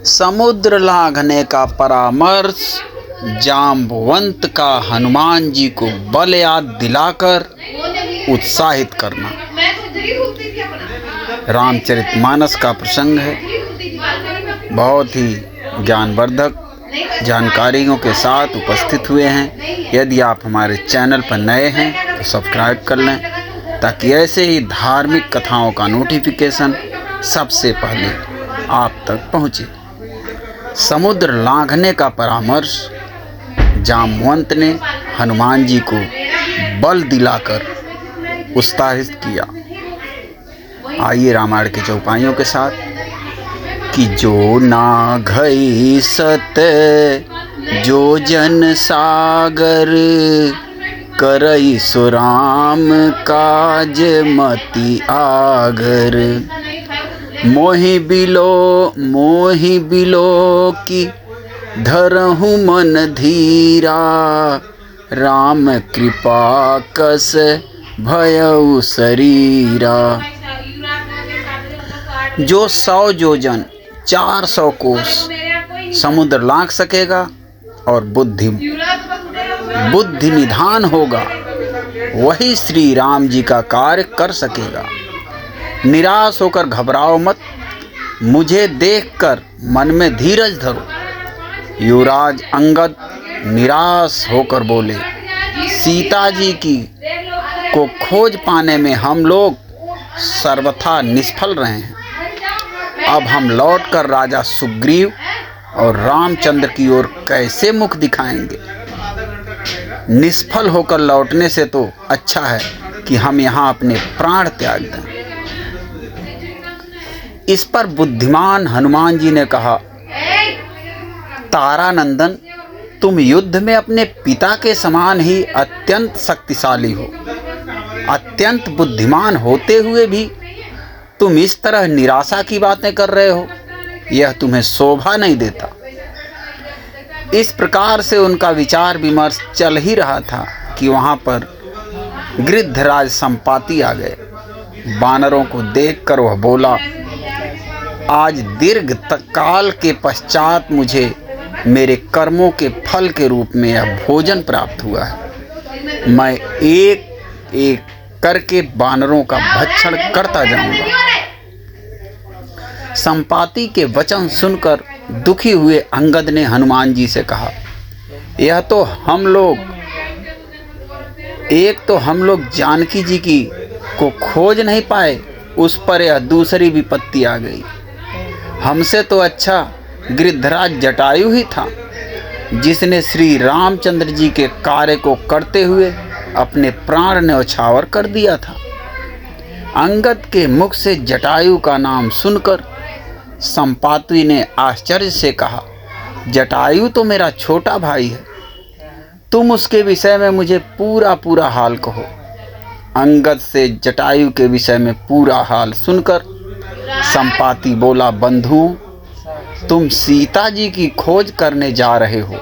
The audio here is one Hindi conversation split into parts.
समुद्र लांघने का परामर्श, जाम्बवंत का हनुमान जी को बल याद दिलाकर उत्साहित करना। रामचरितमानस का प्रसंग है। बहुत ही ज्ञानवर्धक जानकारियों के साथ उपस्थित हुए हैं। यदि आप हमारे चैनल पर नए हैं तो सब्सक्राइब कर लें, ताकि ऐसे ही धार्मिक कथाओं का नोटिफिकेशन सबसे पहले आप तक पहुंचे। समुद्र लांघने का परामर्श, जाम्बवंत ने हनुमान जी को बल दिलाकर उत्साहित किया। आइए रामायण के चौपाइयों के साथ। कि जो ना घई सत जो जन सागर, करई सो राम काज मति आगर। मोहि बिलो की धरहु मन धीरा, राम कृपा कस भयउ शरीरा। जो 100 योजन 400 कोस समुद्र लांघ सकेगा और बुद्धि निधान होगा, वही श्री राम जी का कार्य कर सकेगा। निराश होकर घबराओ मत, मुझे देखकर मन में धीरज धरो। युवराज अंगद निराश होकर बोले, सीता जी को खोज पाने में हम लोग सर्वथा निष्फल रहे हैं। अब हम लौटकर राजा सुग्रीव और रामचंद्र की ओर कैसे मुख दिखाएंगे? निष्फल होकर लौटने से तो अच्छा है कि हम यहाँ अपने प्राण त्याग दें। इस पर बुद्धिमान हनुमान जी ने कहा, तारानंदन, तुम युद्ध में अपने पिता के समान ही अत्यंत शक्तिशाली हो। अत्यंत बुद्धिमान होते हुए भी तुम इस तरह निराशा की बातें कर रहे हो, यह तुम्हें शोभा नहीं देता। इस प्रकार से उनका विचार विमर्श चल ही रहा था कि वहां पर गृद्धराज संपाति आ गए। वानरों को देखकर वह बोला, आज दीर्घ काल के पश्चात मुझे मेरे कर्मों के फल के रूप में यह भोजन प्राप्त हुआ है। मैं एक एक करके वानरों का भक्षण करता जाऊंगा। संपाति के वचन सुनकर दुखी हुए अंगद ने हनुमान जी से कहा, यह तो हम लोग जानकी जी को खोज नहीं पाए, उस पर यह दूसरी विपत्ति आ गई। हमसे तो अच्छा गृद्धराज जटायु ही था, जिसने श्री रामचंद्र जी के कार्य को करते हुए अपने प्राण न्यौछावर कर दिया था। अंगद के मुख से जटायु का नाम सुनकर संपाति ने आश्चर्य से कहा, जटायु तो मेरा छोटा भाई है, तुम उसके विषय में मुझे पूरा हाल कहो। अंगद से जटायु के विषय में पूरा हाल सुनकर संपाति बोला, बंधु, तुम सीता जी की खोज करने जा रहे हो।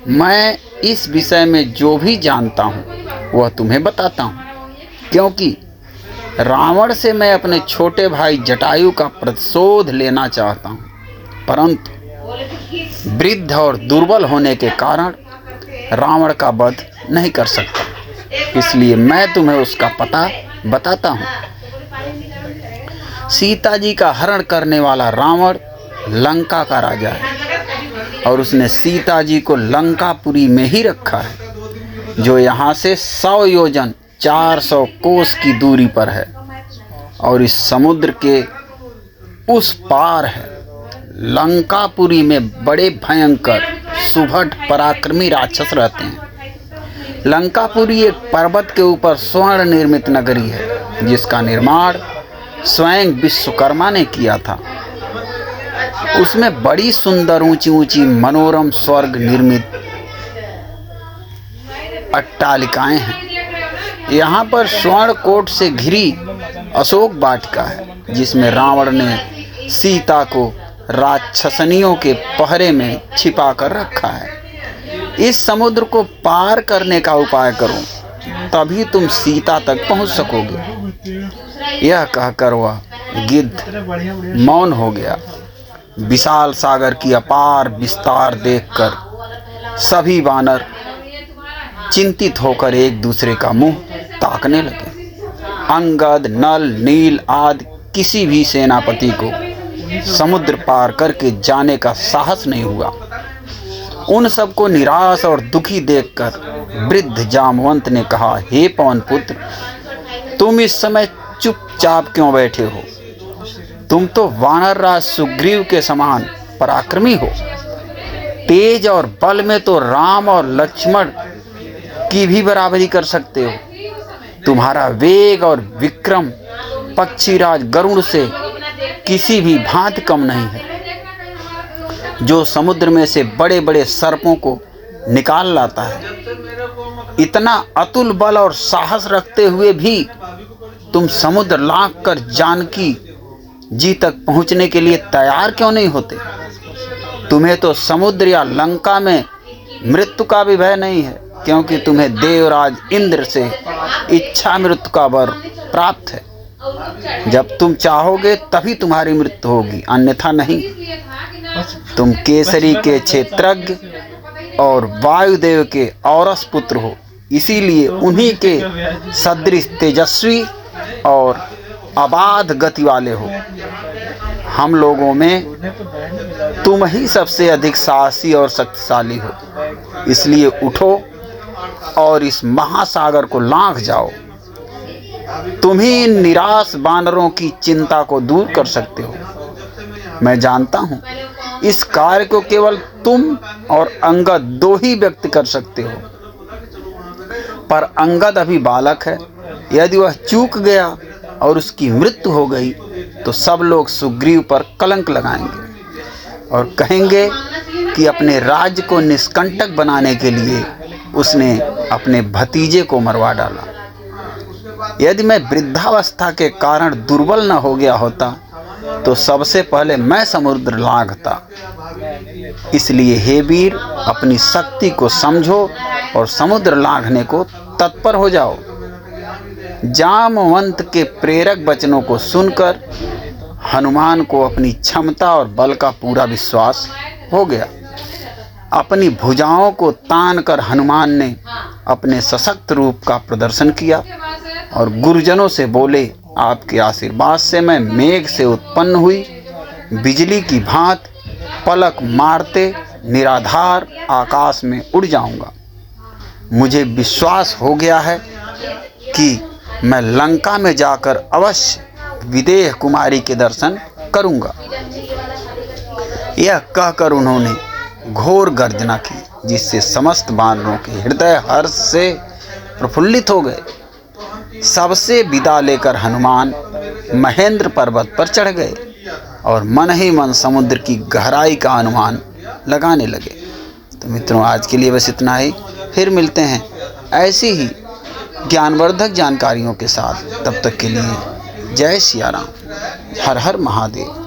मैं इस विषय में जो भी जानता हूँ वह तुम्हें बताता हूँ, क्योंकि रावण से मैं अपने छोटे भाई जटायु का प्रतिशोध लेना चाहता हूँ, परंतु वृद्ध और दुर्बल होने के कारण रावण का वध नहीं कर सकता। इसलिए मैं तुम्हें उसका पता बताता हूँ। सीता जी का हरण करने वाला रावण लंका का राजा है और उसने सीता जी को लंकापुरी में ही रखा है, जो यहाँ से 100 योजन 400 कोस की दूरी पर है और इस समुद्र के उस पार है। लंकापुरी में बड़े भयंकर सुभट पराक्रमी राक्षस रहते हैं। लंकापुरी एक पर्वत के ऊपर स्वर्ण निर्मित नगरी है, जिसका निर्माण स्वयं विश्वकर्मा ने किया था। उसमें बड़ी सुंदर ऊंची मनोरम स्वर्ग निर्मित अट्टालिकाएं हैं। यहाँ पर स्वर्ण कोट से घिरी अशोक वाटिका है, जिसमें रावण ने सीता को राक्षसनियों के पहरे में छिपा कर रखा है। इस समुद्र को पार करने का उपाय करो, तभी तुम सीता तक पहुंच सकोगे। यह कहकर वह गिद्ध मौन हो गया। विशाल सागर की अपार विस्तार देखकर सभी वानर चिंतित होकर एक दूसरे का मुंह ताकने लगे। अंगद, नल, नील आदि किसी भी सेनापति को समुद्र पार करके जाने का साहस नहीं हुआ। उन सबको निराश और दुखी देखकर वृद्ध जामवंत ने कहा, हे पवन पुत्र, तुम इस समय चुपचाप क्यों बैठे हो? तुम तो वानर राज सुग्रीव के समान पराक्रमी हो। तेज और बल में तो राम और लक्ष्मण की भी बराबरी कर सकते हो। तुम्हारा वेग और विक्रम पक्षीराज गरुड़ से किसी भी भांति कम नहीं है, जो समुद्र में से बड़े बड़े सर्पों को निकाल लाता है। इतना अतुल बल और साहस रखते हुए भी तुम समुद्र लांघ कर जानकी जी तक पहुंचने के लिए तैयार क्यों नहीं होते? तुम्हें तो समुद्र या लंका में मृत्यु का भी भय नहीं है, क्योंकि तुम्हें देवराज इंद्र से इच्छा मृत्यु का वर प्राप्त है। जब तुम चाहोगे तभी तुम्हारी मृत्यु होगी, अन्यथा नहीं। तुम केसरी के क्षेत्रज्ञ और वायुदेव के औरस पुत्र हो, इसीलिए उन्हीं के सदृश तेजस्वी और अबाध गति वाले हो। हम लोगों में तुम ही सबसे अधिक साहसी और शक्तिशाली हो। इसलिए उठो और इस महासागर को लांघ जाओ। तुम ही इन निराश वानरों की चिंता को दूर कर सकते हो। मैं जानता हूँ इस कार्य को केवल तुम और अंगद दो ही व्यक्ति कर सकते हो, पर अंगद अभी बालक है। यदि वह चूक गया और उसकी मृत्यु हो गई तो सब लोग सुग्रीव पर कलंक लगाएंगे और कहेंगे कि अपने राज्य को निष्कंटक बनाने के लिए उसने अपने भतीजे को मरवा डाला। यदि मैं वृद्धावस्था के कारण दुर्बल न हो गया होता तो सबसे पहले मैं समुद्र लांघता। इसलिए हे वीर, अपनी शक्ति को समझो और समुद्र लांघने को तत्पर हो जाओ। जामवंत के प्रेरक वचनों को सुनकर हनुमान को अपनी क्षमता और बल का पूरा विश्वास हो गया। अपनी भुजाओं को तानकर हनुमान ने अपने सशक्त रूप का प्रदर्शन किया और गुरुजनों से बोले, आपके आशीर्वाद से मैं मेघ से उत्पन्न हुई बिजली की भांति पलक मारते निराधार आकाश में उड़ जाऊंगा। मुझे विश्वास हो गया है कि मैं लंका में जाकर अवश्य विदेह कुमारी के दर्शन करूंगा। यह कहकर उन्होंने घोर गर्जना की, जिससे समस्त वानरों के हृदय हर्ष से प्रफुल्लित हो गए। सबसे विदा लेकर हनुमान महेंद्र पर्वत पर चढ़ गए और मन ही मन समुद्र की गहराई का अनुमान लगाने लगे। तो मित्रों, आज के लिए बस इतना ही। फिर मिलते हैं ऐसी ही ज्ञानवर्धक जानकारियों के साथ। तब तक के लिए जय सिया राम, हर हर महादेव।